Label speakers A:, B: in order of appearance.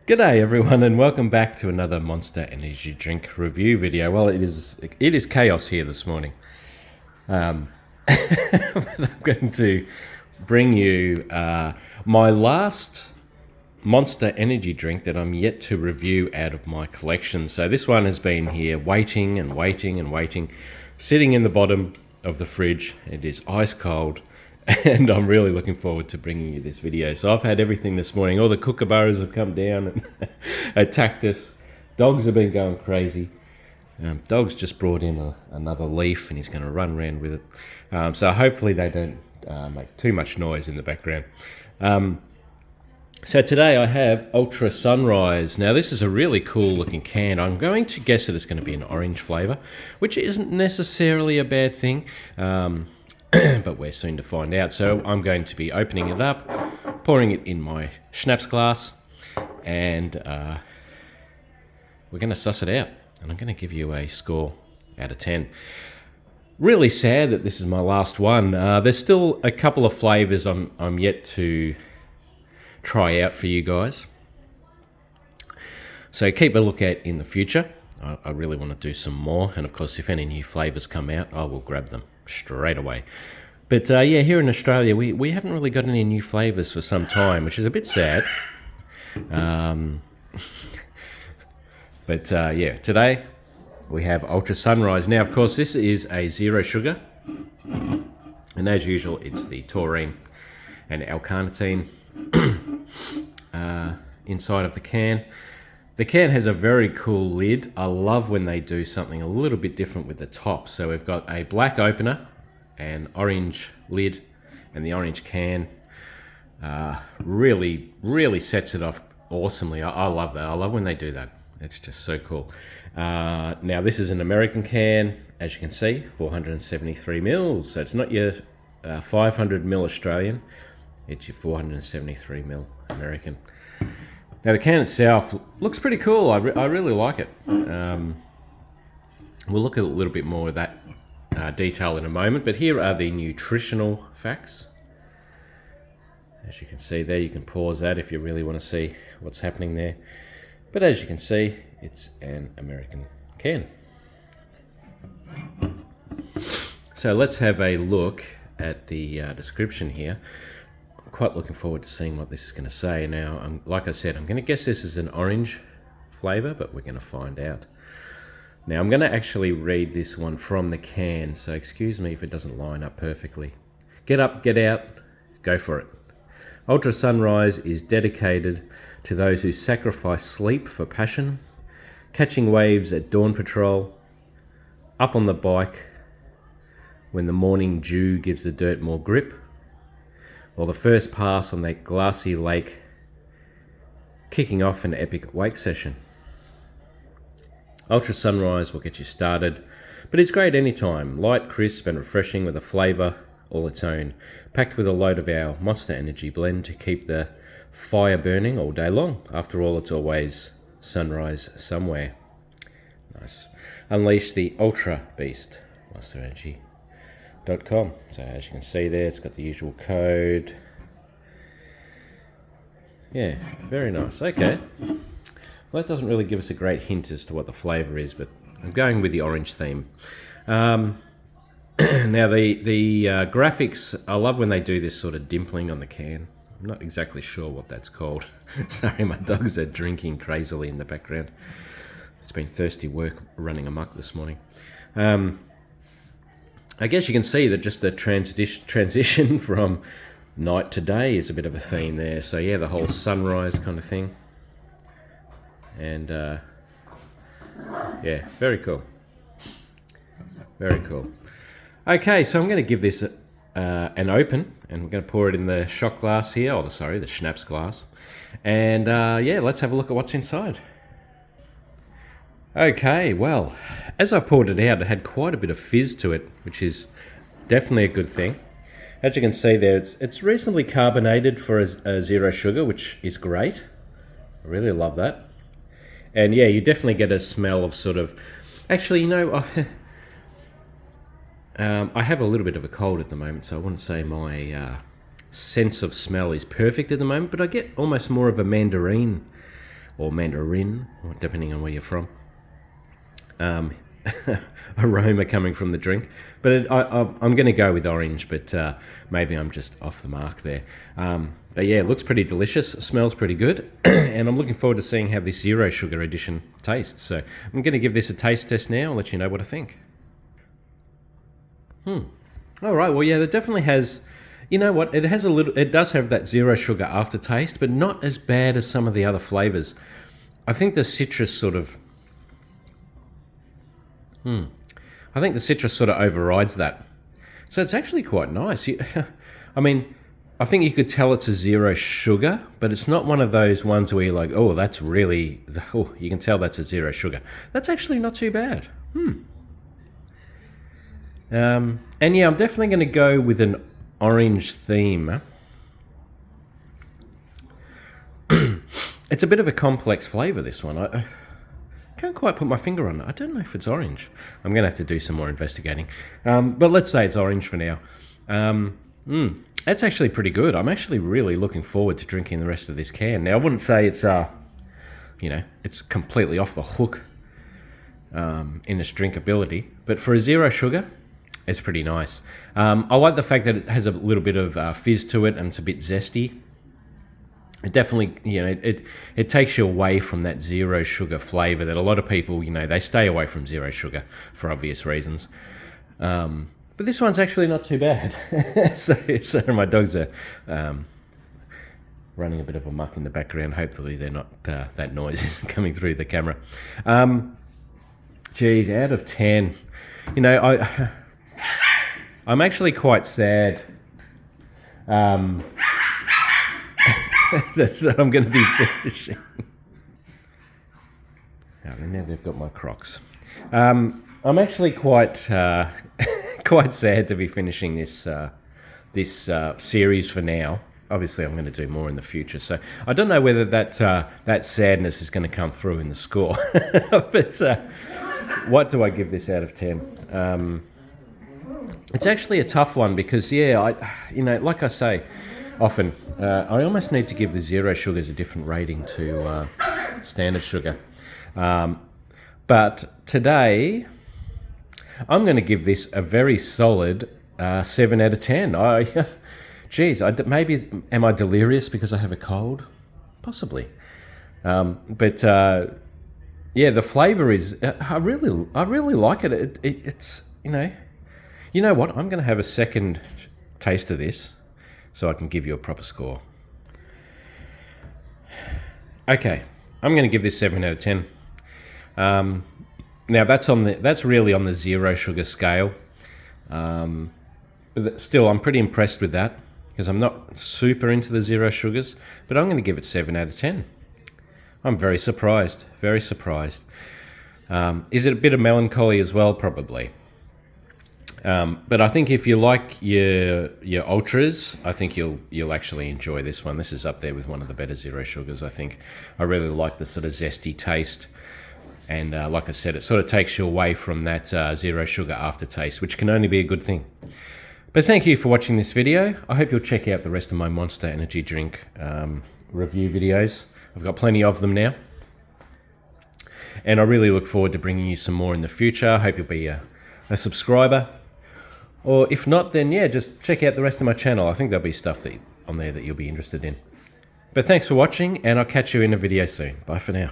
A: G'day everyone and welcome back to another Monster Energy Drink review video. Well, it is chaos here this morning. But I'm going to bring you my last Monster Energy drink that I'm yet to review out of my collection. So this one has been here waiting and waiting and waiting, sitting in the bottom of the fridge. It is ice cold. And I'm really looking forward to bringing you this video. So I've had everything this morning. All the kookaburras have come down and attacked us. Dogs have been going crazy. Dog's just brought in another leaf and he's going to run around with it. So hopefully they don't make too much noise in the background. So today I have Ultra Sunrise. Now this is a really cool looking can. I'm going to guess that it's going to be an orange flavour, which isn't necessarily a bad thing. But we're soon to find out. So I'm going to be opening it up, pouring it in my schnapps glass, and we're going to suss it out. And I'm going to give you a score out of 10. Really sad that this is my last one. There's still a couple of flavours I'm yet to try out for you guys. So keep a look out in the future. I really want to do some more. And of course, if any new flavours come out, I will grab them straight away. But yeah, here in Australia we haven't really got any new flavours for some time, which is a bit sad. But yeah, today we have Ultra Sunrise. Now of course this is a zero sugar, and as usual it's the taurine and L-carnitine inside of the can. The can has a very cool lid. I love when they do something a little bit different with the top. So we've got a black opener, an orange lid, and the orange can. Really sets it off awesomely. I love that. I love when they do that. It's just so cool. Now this is an American can, as you can see, 473 mils. So it's not your 500 mil Australian. It's your 473 mil American. Now the can itself looks pretty cool. I really like it. We'll look at a little bit more of that detail in a moment, but here are the nutritional facts. As you can see there, you can pause that if you really want to see what's happening there. But as you can see, it's an American can. So let's have a look at the description here. Quite looking forward to seeing what this is going to say. Now, like I said, I'm going to guess this is an orange flavour, but we're going to find out. Now, I'm going to actually read this one from the can, so excuse me if it doesn't line up perfectly. Get up, get out, go for it. Ultra Sunrise is dedicated to those who sacrifice sleep for passion, catching waves at dawn patrol, up on the bike when the morning dew gives the dirt more grip, or the first pass on that glassy lake, kicking off an epic wake session. Ultra Sunrise will get you started, but it's great anytime. Light, crisp and refreshing with a flavour all its own. Packed with a load of our Monster Energy blend to keep the fire burning all day long. After all, it's always sunrise somewhere. Nice. Unleash the Ultra Beast. MonsterEnergy.com. So as you can see there, it's got the usual code. Yeah, very nice. Okay. Well, that doesn't really give us a great hint as to what the flavour is, but I'm going with the orange theme. Now the graphics, I love when they do this sort of dimpling on the can. I'm not exactly sure what that's called. Sorry, my dogs are drinking crazily in the background. It's been thirsty work running amok this morning. I guess you can see that just the transition from night to day is a bit of a theme there. So yeah, the whole sunrise kind of thing. And yeah, very cool. Very cool. Okay, so I'm going to give this an open, and we're going to pour it in the shot glass here, or sorry, the schnapps glass. And yeah, let's have a look at what's inside. Okay, well, as I poured it out, it had quite a bit of fizz to it, which is definitely a good thing. As you can see there, it's reasonably carbonated for a zero sugar, which is great. I really love that. And yeah, you definitely get a smell of sort of... Actually, you know, I have a little bit of a cold at the moment, so I wouldn't say my sense of smell is perfect at the moment, but I get almost more of a mandarin or Mandarin, depending on where you're from. Aroma coming from the drink, but I'm going to go with orange, but maybe I'm just off the mark there. But yeah, it looks pretty delicious, smells pretty good, and I'm looking forward to seeing how this zero sugar edition tastes. So I'm going to give this a taste test now. I'll let you know what I think. All right, well, yeah, it definitely has, you know what, it does have that zero sugar aftertaste, but not as bad as some of the other flavors. I think the citrus sort of, I think the citrus sort of overrides that. So it's actually quite nice. I mean, I think you could tell it's a zero sugar, but it's not one of those ones where you're like, oh, that's really, oh, you can tell that's a zero sugar. That's actually not too bad. And yeah, I'm definitely going to go with an orange theme. It's a bit of a complex flavor, this one. I can't quite put my finger on it. I don't know if it's orange. I'm going to have to do some more investigating. But let's say it's orange for now. That's actually pretty good. I'm actually really looking forward to drinking the rest of this can. Now, I wouldn't say it's, it's completely off the hook in its drinkability. But for a zero sugar, it's pretty nice. I like the fact that it has a little bit of fizz to it and it's a bit zesty. It definitely, it takes you away from that zero sugar flavor that a lot of people, they stay away from zero sugar for obvious reasons. But this one's actually not too bad. So my dogs are running a bit of a muck in the background. Hopefully they're not, that noise is coming through the camera. Geez, out of 10, I'm actually quite sad that I'm going to be finishing. Now they've got my Crocs. I'm actually quite quite sad to be finishing this series for now. Obviously, I'm going to do more in the future, so I don't know whether that sadness is going to come through in the score. But what do I give this out of 10? It's actually a tough one because, like I say, often I almost need to give the zero sugars a different rating to standard sugar. But today, I'm going to give this a very solid 7 out of 10. Geez, maybe am I delirious because I have a cold? Possibly. But the flavour is. I really like it. It's You know what? I'm going to have a second taste of this so I can give you a proper score. Okay, I'm going to give this 7 out of 10. Now that's really on the zero sugar scale. But still, I'm pretty impressed with that because I'm not super into the zero sugars, but I'm going to give it 7 out of 10. I'm very surprised, very surprised. Is it a bit of melancholy as well? Probably. But I think if you like your ultras, I think you'll actually enjoy this one. This is up there with one of the better zero sugars, I think. I really like the sort of zesty taste. And like I said, it sort of takes you away from that zero sugar aftertaste, which can only be a good thing. But thank you for watching this video. I hope you'll check out the rest of my Monster Energy drink review videos. I've got plenty of them now. And I really look forward to bringing you some more in the future. I hope you'll be a subscriber. Or if not, then yeah, just check out the rest of my channel. I think there'll be stuff on there that you'll be interested in. But thanks for watching, and I'll catch you in a video soon. Bye for now.